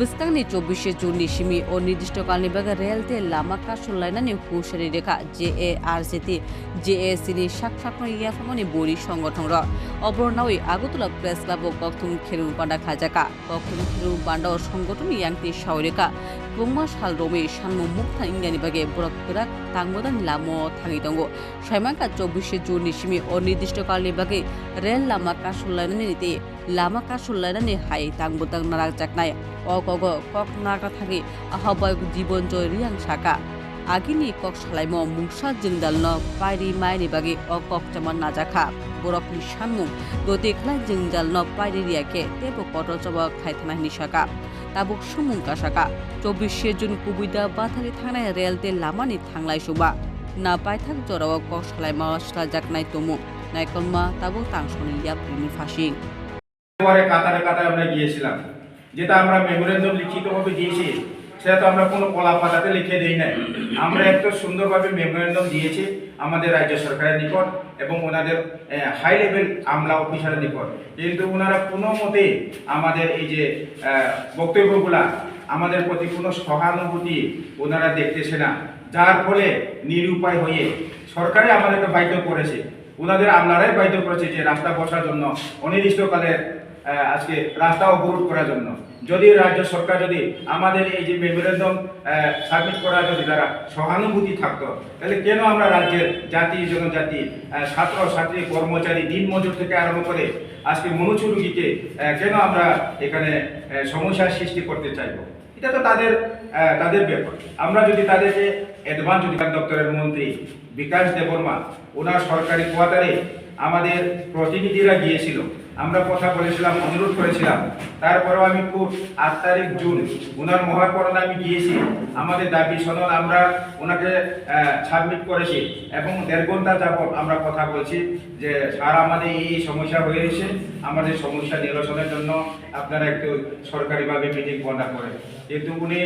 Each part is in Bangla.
Beskangni 24 Juni simi অনির্দিষ্টকালনি বাগে রেলতে লামা কাশুলাইনানি হুশারি রেখা JARCT JACনি সাকসাকনো ইয়াফামনি বড়ি সংগঠন র অবরনাওই আগতলা প্রেস ক্লাব কক্তুম খেরু পান্ডা খাজাকা কক্তুম খেরু পান্ডা সংগঠন ইয়াংতি সাউরেকা বংমা সাল রমে সানমু মুক্তা ইংগানি বাগে বরকরা তাংবদান লামো থাঙি দঙ্গ সাইমাকা 24 Juni simi অনির্দিষ্টকালনি বাগে রেল লামা কাশুলাইনানি নিতে লামা কাশুলাইনানি হাই তাংবদাং নারাক জাকনায় অকগ কক নাগা থাকি আহ্বায়ক জীবন জয় রিয়াং সাকা আগিনি কক সালাইম মুংসা जोंदाल न पायरि मायनि बागे अকক चामान नाजाखा बरकनि सानमुं दते खला जोंदाल न पायरि रियाके तेबो कटल चबा खायथानानि साका ताबुक सुमुंका साका 24 जुन कुबुइदा बाथारि थांनाय रेलते लामानि थांलाय सुबा ना पायथाक जराव কক सालाइमा स्ला जाकनाय तमु नायकलमा ताबुक तांसनि याप्रिनि फासिं পরে কাতারে কাতারে আমরা গিয়েছিলাম যেটা আমরা মেমোরেন্ডাম লিখিতভাবে দিয়েছি সেটা তো আমরা কোনো কলা পাতাতে লিখে দেই নাই আমরা একটা সুন্দরভাবে মেমোরেন্ডাম দিয়েছি আমাদের রাজ্য সরকারের নিকট এবং ওনাদের হাই লেভেল আমলা অফিসারের নিকট কিন্তু ওনারা কোনো মতে আমাদের এই যে বক্তব্যগুলা আমাদের প্রতি কোনো সহানুভূতি ওনারা দেখতেছে না যার ফলে নিরুপায় হয়ে সরকারে আমাদেরকে বাধ্য করেছে ওনাদের আমলারাই বাধ্য করেছে যে রাস্তা বসার জন্য অনির্দিষ্টকালে আজকে রাস্তা অবরোধ করার জন্য যদি রাজ্য সরকার যদি আমাদের এই যে মেমোরেন্ডাম সাবমিট করার যদি তারা সহানুভূতি থাকতো তাহলে কেন আমরা রাজ্যের জাতি জনজাতি ছাত্র ছাত্রী কর্মচারী দিনমজুর থেকে আরম্ভ করে আজকে মনুষ্য রোগীকে কেন আমরা এখানে সমস্যার সৃষ্টি করতে চাইবো এটা তো তাদের ব্যাপার আমরা যদি তাদেরকে অ্যাডভান্স অধিকার দপ্তরের মন্ত্রী বিকাশ দেববর্মা ওনার সরকারি কোয়ার্টারে আমাদের প্রতিনিধিরা গিয়েছিল আমরা কথা বলেছিলাম অনুরোধ করেছিলাম তারপরেও আমি খুব 8 তারিখ জুন ওনার মহাকরণে আমি গিয়েছি আমাদের দাবি সনদ আমরা ওনাকে সাবমিট করেছি এবং 1.5 ঘন্টা যাবত আমরা কথা বলছি যে স্যার আমাদের এই সমস্যা হয়ে গেছে আমাদের সমস্যা নিরসনের জন্য আপনারা একটু সরকারিভাবে মিটিং বন্ধ করেন কিন্তু উনি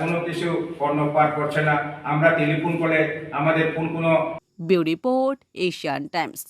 কোনো কিছু কর্ণপাত করছে না আমরা টেলিফোন করে আমাদের কোন ব্যুরো রিপোর্ট এশিয়ান টাইমস।